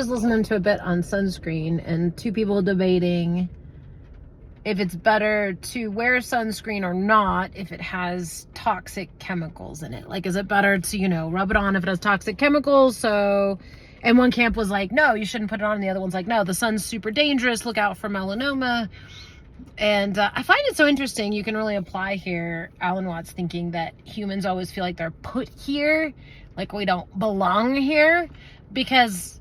I was listening to a bit on sunscreen and two people debating if it's better to wear sunscreen or not if it has toxic chemicals in it. Like, is it better to, rub it on if it has toxic chemicals? So, and one camp was like, no, you shouldn't put it on. And the other one's like, no, the sun's super dangerous. Look out for melanoma. And I find it so interesting. You can really apply here Alan Watts thinking that humans always feel like they're put here, like we don't belong here, because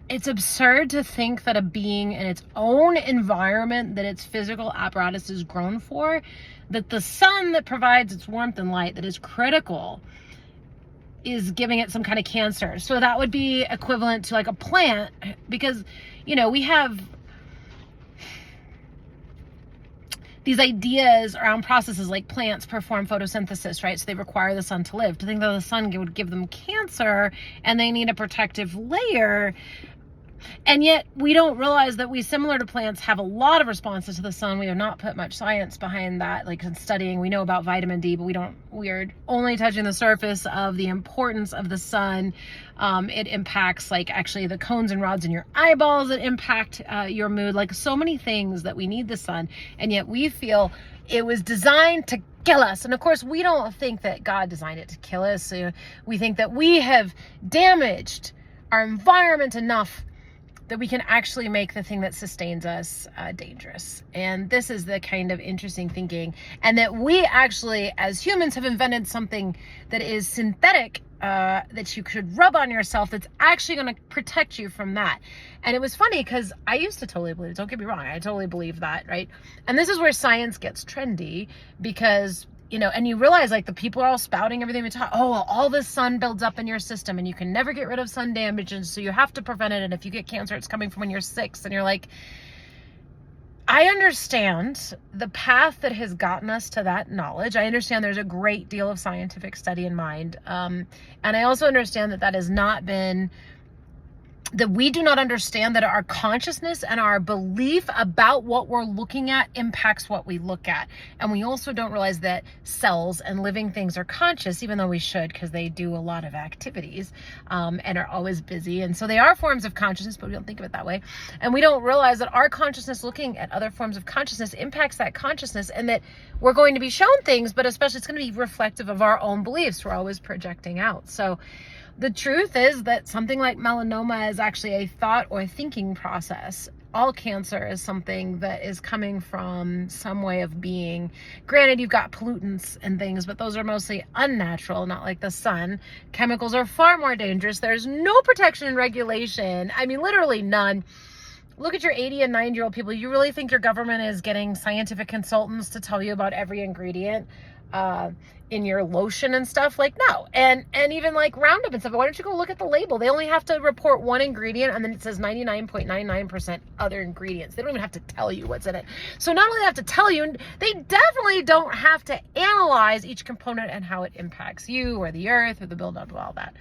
it's absurd to think that a being in its own environment that its physical apparatus is grown for, that the sun that provides its warmth and light that is critical is giving it some kind of cancer. So that would be equivalent to like a plant, because, we have these ideas around processes like plants perform photosynthesis, right? So they require the sun to live. To think that the sun would give them cancer and they need a protective layer. And yet we don't realize that we, similar to plants, have a lot of responses to the sun. We have not put much science behind that, like in studying. We know about vitamin D, but we are only touching the surface of the importance of the sun. It impacts like actually the cones and rods in your eyeballs that impact your mood, like so many things that we need the sun. And yet we feel it was designed to kill us. And of course, we don't think that God designed it to kill us. So we think that we have damaged our environment enough that we can actually make the thing that sustains us dangerous. And this is the kind of interesting thinking. And that we actually, as humans, have invented something that is synthetic, that you could rub on yourself, that's actually going to protect you from that. And it was funny because I used to totally believe, don't get me wrong, I totally believe that, right? And this is where science gets trendy, because and you realize like the people are all spouting everything we talk. Oh, well, all this sun builds up in your system and you can never get rid of sun damage. And so you have to prevent it. And if you get cancer, it's coming from when you're 6. And you're like, I understand the path that has gotten us to that knowledge. I understand there's a great deal of scientific study in mind. And I also understand that has not been, that we do not understand that our consciousness and our belief about what we're looking at impacts what we look at. And we also don't realize that cells and living things are conscious, even though we should, because they do a lot of activities and are always busy. And so they are forms of consciousness, but we don't think of it that way. And we don't realize that our consciousness looking at other forms of consciousness impacts that consciousness, and that we're going to be shown things, but especially it's going to be reflective of our own beliefs. We're always projecting out. So the truth is that something like melanoma is actually a thought or thinking process. All cancer is something that is coming from some way of being. Granted, you've got pollutants and things, but those are mostly unnatural, not like the sun. Chemicals are far more dangerous. There's no protection and regulation. I mean, literally none. Look at your 80 and 90-year-old people. You really think your government is getting scientific consultants to tell you about every ingredient in your lotion and stuff? Like, no. And even like Roundup and stuff, why don't you go look at the label? They only have to report one ingredient, and then it says 99.99% other ingredients. They don't even have to tell you what's in it. So not only do they have to tell you, they definitely don't have to analyze each component and how it impacts you or the earth or the build-up of all that.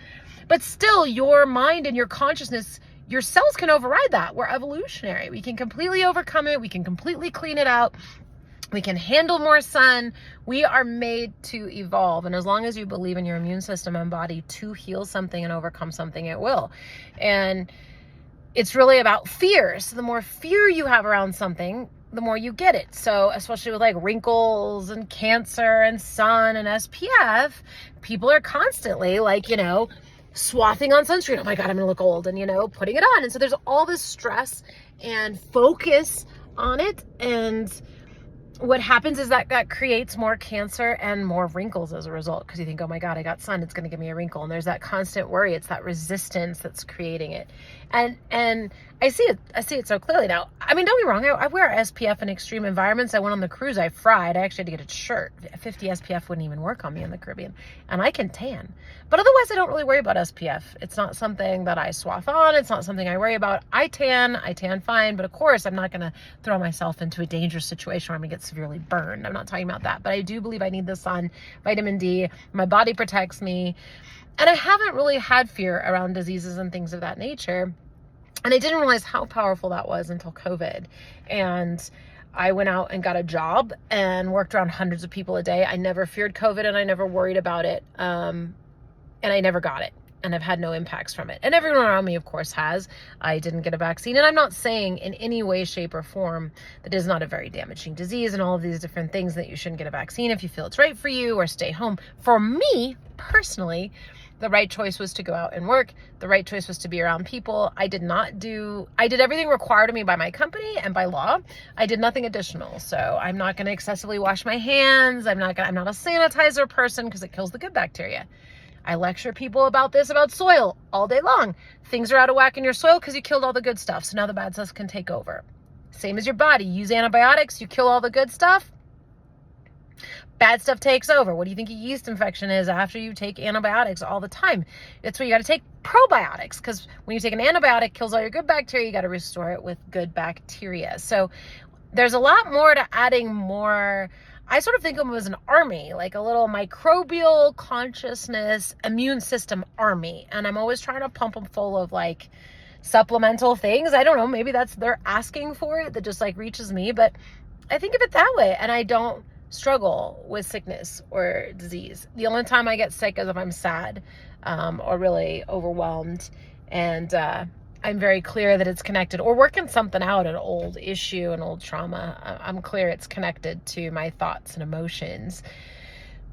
But still, your mind and your consciousness, your cells can override that. We're evolutionary. We can completely overcome it. We can completely clean it out. We can handle more sun. We are made to evolve. And as long as you believe in your immune system and body to heal something and overcome something, it will. And it's really about fear. So the more fear you have around something, the more you get it. So especially with like wrinkles and cancer and sun and SPF, people are constantly like, swathing on sunscreen. Oh my God, I'm gonna look old, and putting it on. And so there's all this stress and focus on it. And what happens is that creates more cancer and more wrinkles as a result, because you think, oh my God, I got sun, it's going to give me a wrinkle. And there's that constant worry. It's that resistance that's creating it. And I see it so clearly now. I mean, don't be wrong. I wear SPF in extreme environments. I went on the cruise. I fried. I actually had to get a shirt. 50 SPF wouldn't even work on me in the Caribbean. And I can tan. But otherwise, I don't really worry about SPF. It's not something that I swath on. It's not something I worry about. I tan fine. But of course, I'm not going to throw myself into a dangerous situation where I'm going to get severely burned. I'm not talking about that. But I do believe I need the sun, vitamin D. My body protects me. And I haven't really had fear around diseases and things of that nature. And I didn't realize how powerful that was until COVID. And I went out and got a job and worked around hundreds of people a day. I never feared COVID and I never worried about it. And I never got it. and I've had no impacts from it. And everyone around me, of course, has. I didn't get a vaccine. And I'm not saying in any way, shape, or form that it is not a very damaging disease and all of these different things that you shouldn't get a vaccine if you feel it's right for you, or stay home. For me, personally, the right choice was to go out and work. The right choice was to be around people. I did everything required of me by my company and by law. I did nothing additional. So I'm not going to excessively wash my hands. I'm not a sanitizer person because it kills the good bacteria. I lecture people about soil all day long. Things are out of whack in your soil because you killed all the good stuff. So now the bad stuff can take over. Same as your body. You use antibiotics, you kill all the good stuff. Bad stuff takes over. What do you think a yeast infection is after you take antibiotics all the time? That's why you got to take probiotics, because when you take an antibiotic, it kills all your good bacteria. You got to restore it with good bacteria. So there's a lot more to adding more. I sort of think of them as an army, like a little microbial consciousness immune system army. And I'm always trying to pump them full of like supplemental things. I don't know, maybe they're asking for it that just like reaches me, but I think of it that way. And I don't struggle with sickness or disease. The only time I get sick is if I'm sad or really overwhelmed. And I'm very clear that it's connected, or working something out, an old issue, an old trauma. I'm clear it's connected to my thoughts and emotions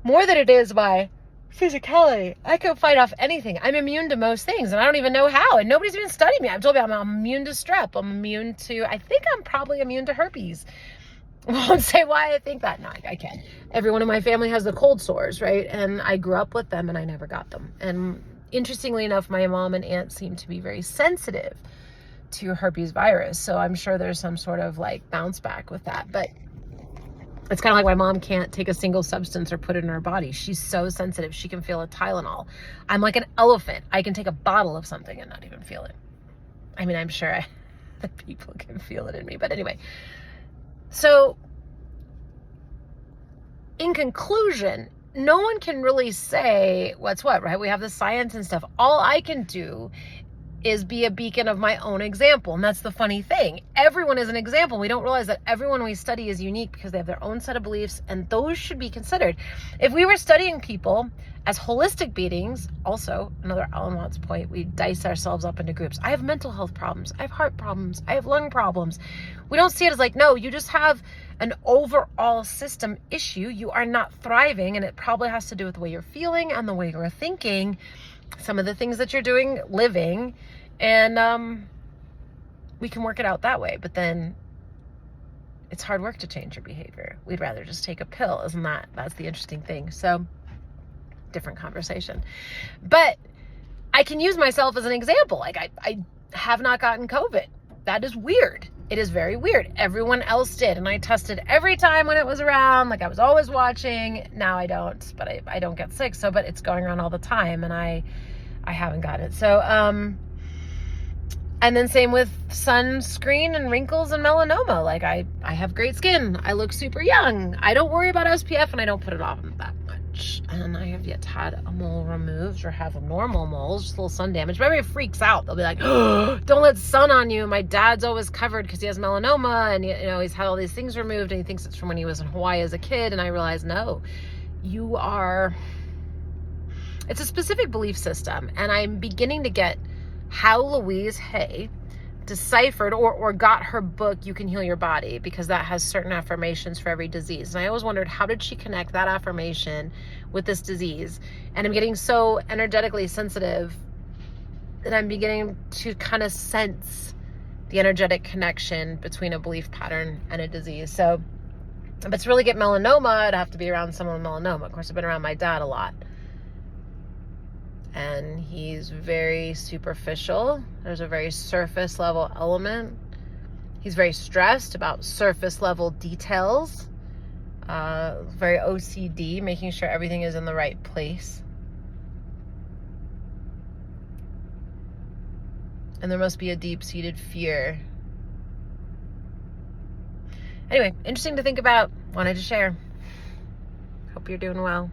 more than it is my physicality. I can fight off anything. I'm immune to most things, and I don't even know how. And nobody's even studied me. I've told you I'm immune to strep. I think I'm probably immune to herpes. I won't say why I think that. No, I can't. Everyone in my family has the cold sores, right? And I grew up with them and I never got them. And interestingly enough, my mom and aunt seem to be very sensitive to herpes virus. So I'm sure there's some sort of like bounce back with that. But it's kind of like my mom can't take a single substance or put it in her body. She's so sensitive. She can feel a Tylenol. I'm like an elephant. I can take a bottle of something and not even feel it. I mean, I'm sure that people can feel it in me. But anyway. So, in conclusion, no one can really say what's what, right? We have the science and stuff. All I can do is be a beacon of my own example. And that's the funny thing. Everyone is an example. We don't realize that everyone we study is unique because they have their own set of beliefs, and those should be considered. If we were studying people as holistic beings, also another Alan Watts point, we dice ourselves up into groups. I have mental health problems. I have heart problems. I have lung problems. We don't see it as like, no, you just have an overall system issue. You are not thriving, and it probably has to do with the way you're feeling and the way you're thinking, some of the things that you're doing, living, and we can work it out that way. But then it's hard work to change your behavior. We'd rather just take a pill, isn't that? That's the interesting thing. So, different conversation. But I can use myself as an example. Like I have not gotten COVID. That is weird. It is very weird. Everyone else did. And I tested every time when it was around. Like I was always watching. Now I don't, but I don't get sick. So, but it's going around all the time and I haven't got it. So, and then same with sunscreen and wrinkles and melanoma. Like I have great skin. I look super young. I don't worry about SPF and I don't put it on that much. And I have yet had a mole removed or have a normal moles, just a little sun damage. But everybody freaks out. They'll be like, oh, don't let sun on you. My dad's always covered because he has melanoma and he's had all these things removed and he thinks it's from when he was in Hawaii as a kid. And I realized, no, it's a specific belief system. And I'm beginning to get how Louise Hay deciphered or got her book, You Can Heal Your Body, because that has certain affirmations for every disease. And I always wondered, how did she connect that affirmation with this disease? And I'm getting so energetically sensitive that I'm beginning to kind of sense the energetic connection between a belief pattern and a disease. So if it's really get melanoma, I'd have to be around someone with melanoma. Of course, I've been around my dad a lot. And he's very superficial. There's a very surface level element. He's very stressed about surface level details. Very OCD, making sure everything is in the right place. And there must be a deep-seated fear. Anyway, interesting to think about. Wanted to share. Hope you're doing well.